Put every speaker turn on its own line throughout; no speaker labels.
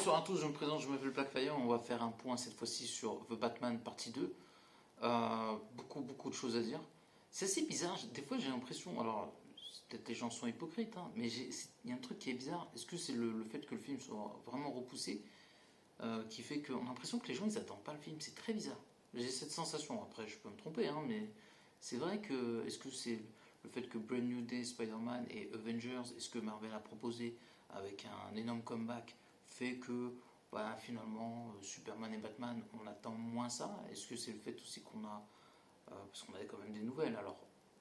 Bonsoir à tous, je me présente, je m'appelle Blackfire. On va faire un point cette fois-ci sur The Batman partie 2. Beaucoup de choses à dire. C'est assez bizarre, des fois j'ai l'impression, alors peut-être les gens sont hypocrites, hein, mais il y a un truc qui est bizarre. Est-ce que c'est le fait que le film soit vraiment repoussé qui fait qu'on a l'impression que les gens ils attendent pas le film? C'est très bizarre. J'ai cette sensation, après je peux me tromper, hein, mais c'est vrai que, est-ce que c'est le fait que Brand New Day, Spider-Man et Avengers, est-ce que Marvel a proposé avec un énorme comeback, fait que bah, finalement Superman et Batman, on attend moins ça? Est-ce que c'est le fait aussi qu'on a, parce qu'on avait quand même des nouvelles, alors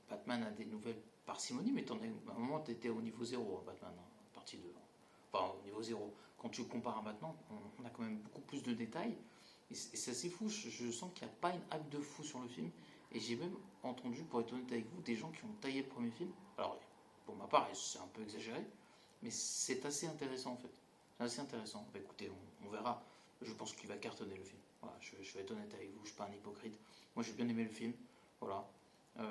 Batman a des nouvelles parcimonie, mais à un moment tu étais au niveau zéro, Batman, hein, partie 2. Enfin, au niveau zéro. Quand tu compares à maintenant, on a quand même beaucoup plus de détails. Et c'est assez fou, je sens qu'il n'y a pas une hype de fou sur le film. Et j'ai même entendu, pour être honnête avec vous, des gens qui ont taillé le premier film. Alors, pour ma part, c'est un peu exagéré, mais c'est assez intéressant en fait. C'est assez intéressant. Bah, écoutez, on verra. Je pense qu'il va cartonner le film. Voilà, je vais être honnête avec vous, je ne suis pas un hypocrite. Moi, j'ai bien aimé le film. Voilà. Bah,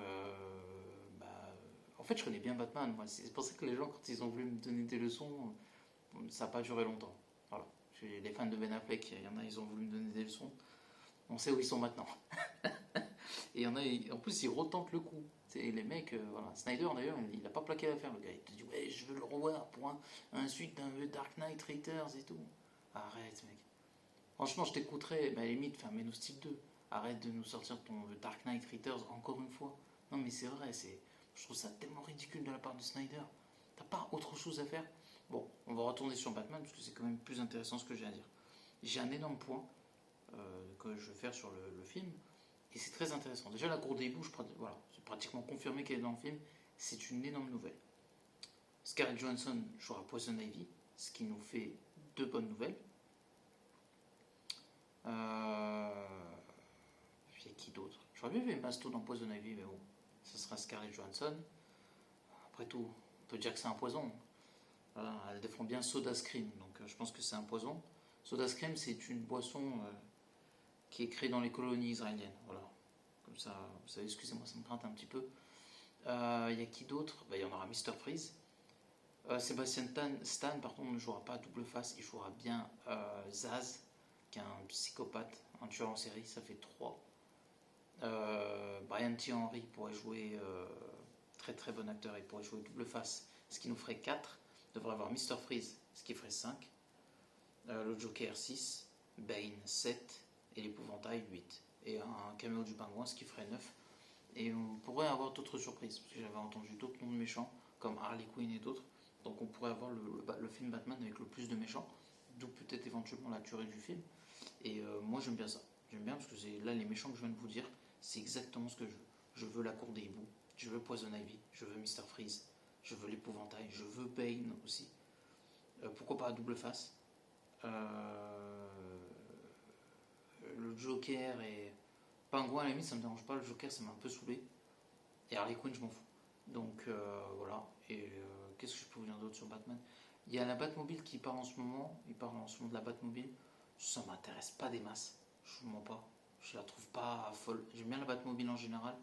en fait, je connais bien Batman. Moi. C'est pour ça que les gens, quand ils ont voulu me donner des leçons, ça n'a pas duré longtemps. Voilà. Les fans de Ben Affleck, il y en a, ils ont voulu me donner des leçons. On sait où ils sont maintenant. Et il y en a, en plus, ils retentent le coup. Les mecs, voilà. Snyder d'ailleurs, il n'a pas plaqué l'affaire, le gars. Il te dit, ouais, je veux le revoir pour un suite d'un Dark Knight Returns et tout. Arrête, mec. Franchement, je t'écouterais, mais à la limite, fais un Man of Steel 2. Arrête de nous sortir ton Dark Knight Returns encore une fois. Non, mais c'est vrai, je trouve ça tellement ridicule de la part de Snyder. T'as pas autre chose à faire? Bon, on va retourner sur Batman parce que c'est quand même plus intéressant ce que j'ai à dire. J'ai un énorme point que je vais faire sur le film et c'est très intéressant. Déjà, la cour des hiboux, voilà, c'est pratiquement confirmé qu'elle est dans le film. C'est une énorme nouvelle. Scarlett Johansson jouera Poison Ivy, ce qui nous fait deux bonnes nouvelles. Puis il y a qui d'autre? J'aurais bien vu Masto dans Poison Ivy, mais bon, ce sera Scarlett Johansson. Après tout, on peut dire que c'est un poison. Voilà, elle défend bien Soda Scream, donc je pense que c'est un poison. Soda Scream, c'est une boisson qui est créée dans les colonies israéliennes. Voilà. Comme ça, vous savez, excusez-moi, ça me gratte un petit peu. Il y a qui d'autre? Il y en aura Mr. Freeze. Sébastien Stan, par contre, ne jouera pas à double face, il jouera bien Zaz, qui est un psychopathe, un tueur en série, ça fait 3. Brian T. Henry pourrait jouer, très très bon acteur, il pourrait jouer double face, ce qui nous ferait 4. Il devrait avoir Mr. Freeze, ce qui ferait 5. Le Joker 6, Bane 7, et l'épouvantail 8. Et un caméo du pingouin, ce qui ferait 9. Et on pourrait avoir d'autres surprises, parce que j'avais entendu d'autres noms de méchants, comme Harley Quinn et d'autres. Donc on pourrait avoir le film Batman avec le plus de méchants, d'où peut-être éventuellement la tuerie du film. Et moi j'aime bien ça. J'aime bien parce que là les méchants que je viens de vous dire, c'est exactement ce que je veux. Je veux la cour des hiboux, je veux Poison Ivy, je veux Mr. Freeze, je veux l'épouvantail, je veux Bane aussi. Pourquoi pas à double face? Le Joker et Pingouin à la limite ça me dérange pas, le Joker ça m'a un peu saoulé. Et Harley Quinn je m'en fous. Donc voilà. Et qu'est-ce que je peux vous dire d'autre sur Batman? Il y a la Batmobile qui part en ce moment. Il parle en ce moment de la Batmobile. Ça m'intéresse pas des masses. Je vous mens pas. Je la trouve pas folle. J'aime bien la Batmobile en général.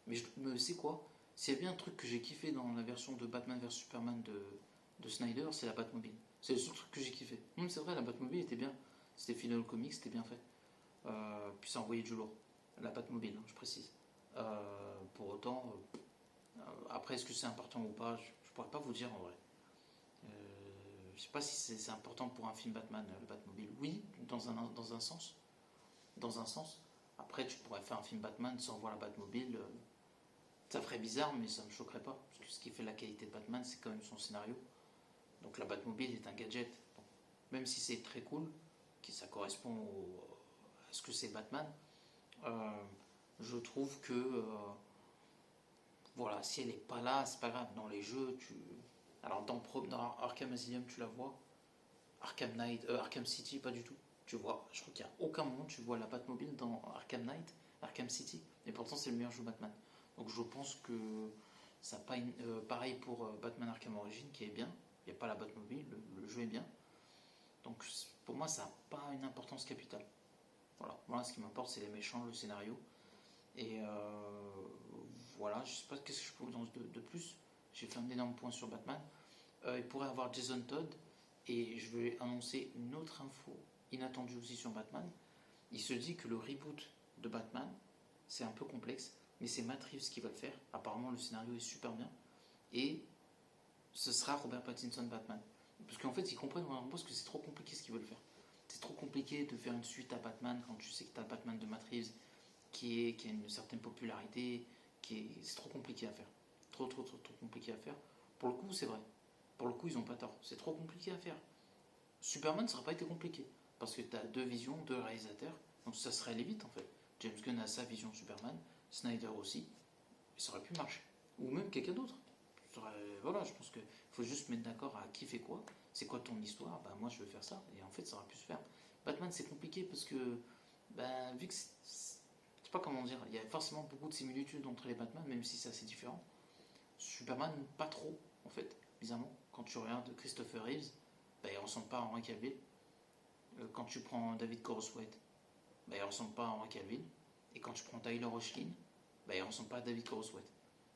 Mais c'est quoi? S'il y a bien un truc que j'ai kiffé dans la version de Batman vs Superman de Snyder, c'est la Batmobile. C'est le seul truc que j'ai kiffé. C'est vrai, la Batmobile était bien. C'était fidèle au comics, c'était bien fait. Puis ça envoyait du lourd. La Batmobile, hein, je précise. Pour autant, après, est-ce que c'est important ou pas? Je pourrais pas vous dire en vrai. Je sais pas si c'est important pour un film Batman, le Batmobile. Oui, dans un sens. Dans un sens. Après, tu pourrais faire un film Batman sans voir la Batmobile. Ça ferait bizarre, mais ça me choquerait pas. Parce que ce qui fait la qualité de Batman, c'est quand même son scénario. Donc la Batmobile est un gadget. Donc, même si c'est très cool, que ça correspond à ce que c'est Batman, je trouve que voilà, si elle n'est pas là, c'est pas grave. Dans les jeux, alors dans Arkham Asylum, tu la vois. Arkham City, pas du tout. Tu vois, je crois qu'il n'y a aucun moment tu vois la Batmobile dans Arkham Knight, Arkham City. Et pourtant, c'est le meilleur jeu Batman. Donc je pense que ça pas pareil pour Batman Arkham Origins qui est bien. Il n'y a pas la Batmobile, le jeu est bien. Donc pour moi, ça n'a pas une importance capitale. Voilà, ce qui m'importe, c'est les méchants, le scénario. Et voilà, je sais pas qu'est-ce que je peux vous dire de plus. J'ai fait un énorme point sur Batman. Il pourrait avoir Jason Todd Et je vais annoncer une autre info inattendue aussi sur Batman. Il se dit que le reboot de Batman, c'est un peu complexe, mais c'est Matt Reeves qui va le faire. Apparemment, le scénario est super bien. Et ce sera Robert Pattinson Batman. Parce qu'en fait, ils comprennent vraiment pas parce que c'est trop compliqué ce qu'ils veulent faire. C'est trop compliqué de faire une suite à Batman quand tu sais que tu as le Batman de Matt Reeves qui a une certaine popularité. C'est trop compliqué à faire. Trop compliqué à faire. Pour le coup, c'est vrai. Pour le coup, ils ont pas tort. C'est trop compliqué à faire. Superman, ça n'aurait pas été compliqué. Parce que tu as deux visions, deux réalisateurs. Donc ça serait allé vite en fait. James Gunn a sa vision Superman, Snyder aussi. Et ça aurait pu marcher. Ou même quelqu'un d'autre. Voilà, je pense qu'il faut juste mettre d'accord à qui fait quoi. C'est quoi ton histoire? Bah moi je veux faire ça. Et en fait ça aurait pu se faire. Batman c'est compliqué parce que vu que je sais pas comment dire, il y a forcément beaucoup de similitudes entre les Batman, même si c'est assez différent. Superman, pas trop, en fait, bizarrement. Quand tu regardes Christopher Reeves, bah, il ressemble pas à Henry Cavill. Quand tu prends David Corenswet, bah, il ressemble pas à Henry Cavill. Et quand tu prends Tyler Hoechlin, bah, il ressemble pas à David Corenswet.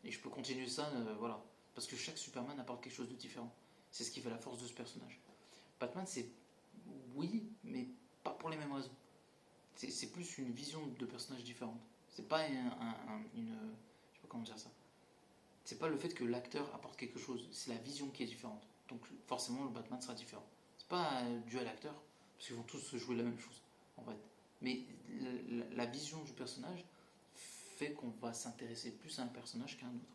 Et je peux continuer ça, voilà. Parce que chaque Superman apporte quelque chose de différent. C'est ce qui fait la force de ce personnage. Batman, c'est oui, mais pas pour les mêmes raisons. C'est plus une vision de personnage différente. C'est pas une. Je sais pas comment dire ça. C'est pas le fait que l'acteur apporte quelque chose, c'est la vision qui est différente. Donc forcément le Batman sera différent. C'est pas dû à l'acteur, parce qu'ils vont tous jouer la même chose, en fait. Mais la vision du personnage fait qu'on va s'intéresser plus à un personnage qu'à un autre.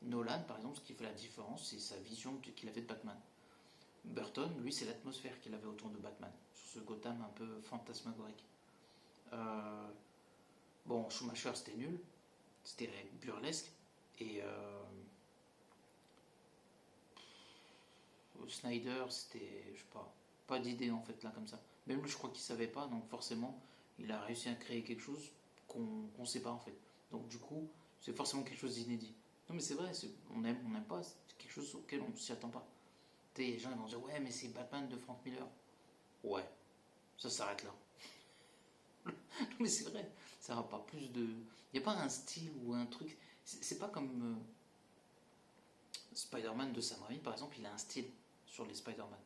Nolan, par exemple, ce qui fait la différence, c'est sa vision qu'il avait de Batman. Burton, lui, c'est l'atmosphère qu'il avait autour de Batman, sur ce Gotham un peu fantasmagorique. Euh, bon, Schumacher, c'était nul, c'était burlesque, et Snyder, c'était, je sais pas d'idée en fait là comme ça. Même lui, je crois qu'il savait pas, donc forcément, il a réussi à créer quelque chose qu'on sait pas en fait. Donc du coup, c'est forcément quelque chose d'inédit. Non mais c'est vrai, on n'aime pas, c'est quelque chose auquel on s'y attend pas. Tu sais, les gens ils vont dire ouais mais c'est Batman de Frank Miller. Ouais, ça s'arrête là. Non mais c'est vrai, ça va pas plus de. Il n'y a pas un style ou un truc. C'est pas comme Spider-Man de Sam Raimi par exemple, il a un style sur les Spider-Man.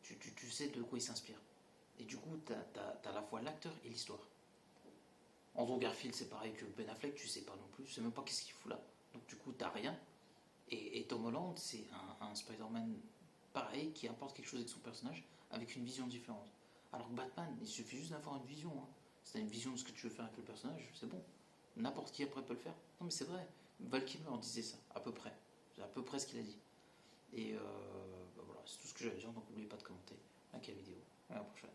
Tu sais de quoi il s'inspire. Et du coup, t'as à la fois l'acteur et l'histoire. Andrew Garfield, c'est pareil que Ben Affleck, tu sais pas non plus, tu sais même pas qu'est-ce qu'il fout là. Donc du coup, t'as rien. Et Tom Holland, c'est un Spider-Man pareil qui apporte quelque chose avec son personnage, avec une vision différente. Alors que Batman, il suffit juste d'avoir une vision. Hein. Si t'as une vision de ce que tu veux faire avec le personnage, c'est bon. N'importe qui après peut le faire. Non mais c'est vrai. Val Kilmer disait ça, à peu près. C'est à peu près ce qu'il a dit. Et voilà, c'est tout ce que j'avais à dire, donc n'oubliez pas de commenter. Like la vidéo. À la prochaine.